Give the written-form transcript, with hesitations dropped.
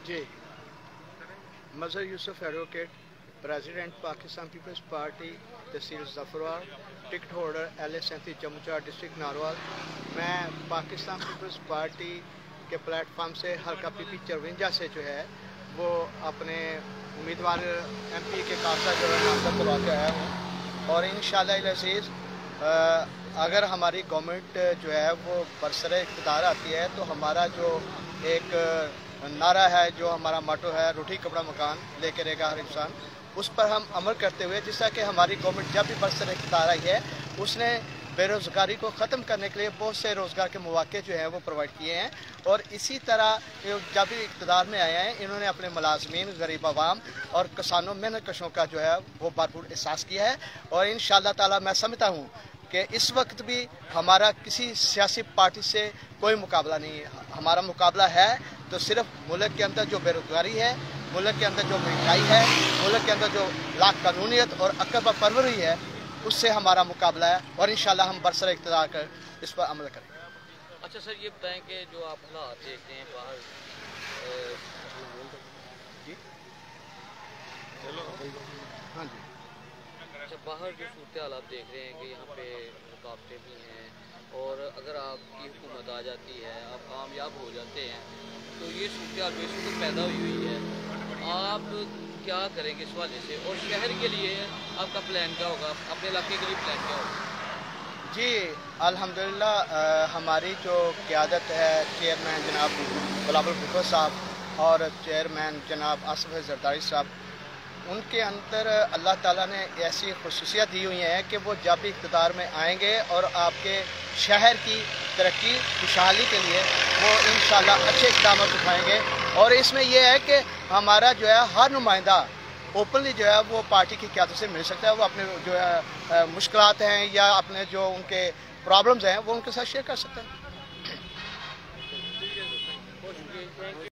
जी, Mazhar Yusuf advocate, president Pakistan Peoples Party तहसील Zafarwal, ticket holder LA37 Jammu district Narowal. मैं पाकिस्तान पीपल्स पार्टी के प्लेटफार्म से हल्का PP 54 से जो है वो अपने उम्मीदवार MP के कागज़ात जो है नामज़द करवा के आया हूँ। और इंशाअल्लाह अज़ीज़ अगर हमारी गवर्नमेंट जो है वो बरसरे इक़्तिदार आती है तो हमारा जो एक नारा है, जो हमारा मोटो है, रोटी कपड़ा मकान लेके रहेगा हर इंसान, उस पर हम अमल करते हुए, जिसका कि हमारी गवर्नमेंट जब भी बरसर इक़्तिदार आई है उसने बेरोज़गारी को ख़त्म करने के लिए बहुत से रोज़गार के मौक़े जो हैं वो प्रोवाइड किए हैं। और इसी तरह जब भी इक़्तिदार में आए हैं इन्होंने अपने मुलाज़मीन, गरीब आवाम और किसानों, मेहनत कशों का जो है वो भरपूर एहसास किया है। और इंशाअल्लाह ताला मैं समझता हूँ कि इस वक्त भी हमारा किसी सियासी पार्टी से कोई मुकाबला नहीं है। हमारा मुकाबला है तो सिर्फ मुल्क के अंदर जो बेरोजगारी है, मुल्क के अंदर जो महंगाई है, मुल्क के अंदर जो लाकानूनियत और अकब परवरी है, उससे हमारा मुकाबला है। और इंशाल्लाह हम बरसर इक़्तिदार कर इस पर अमल करेंगे। अच्छा सर, ये बताएं कि जो आप हालात देखते हैं बाहर, जी हाँ जी, अच्छा बाहर जो सूरत हालात देख रहे हैं कि यहाँ पे रुकावटें भी हैं, और अगर आपकी हुकूमत आ जाती है, आप कामयाब हो जाते हैं, तो ये सूरत हाल बेशक तो पैदा हुई है, आप क्या करेंगे इस वाले से? और शहर के लिए आपका प्लान क्या होगा, अपने इलाके के लिए प्लान क्या होगा? जी अल्हम्दुलिल्लाह हमारी जो क़यादत है, चेयरमैन जनाब बिलावल भुट्टो साहब और चेयरमैन जनाब आसिफ जरदारी साहब, उनके अंदर अल्लाह ताला ने ऐसी खुसूसियत दी हुई हैं कि वो जब भी इक़्तिदार में आएंगे और आपके शहर की तरक्की खुशहाली के लिए वो इंशाअल्लाह अच्छे इक़दाम उठाएंगे। और इसमें यह है कि हमारा जो है हर नुमाइंदा ओपनली जो है वो पार्टी की क़यादत से मिल सकता है। वो अपने जो है मुश्किलात हैं या अपने जो उनके प्रॉब्लम्स हैं वो उनके साथ शेयर कर सकते हैं।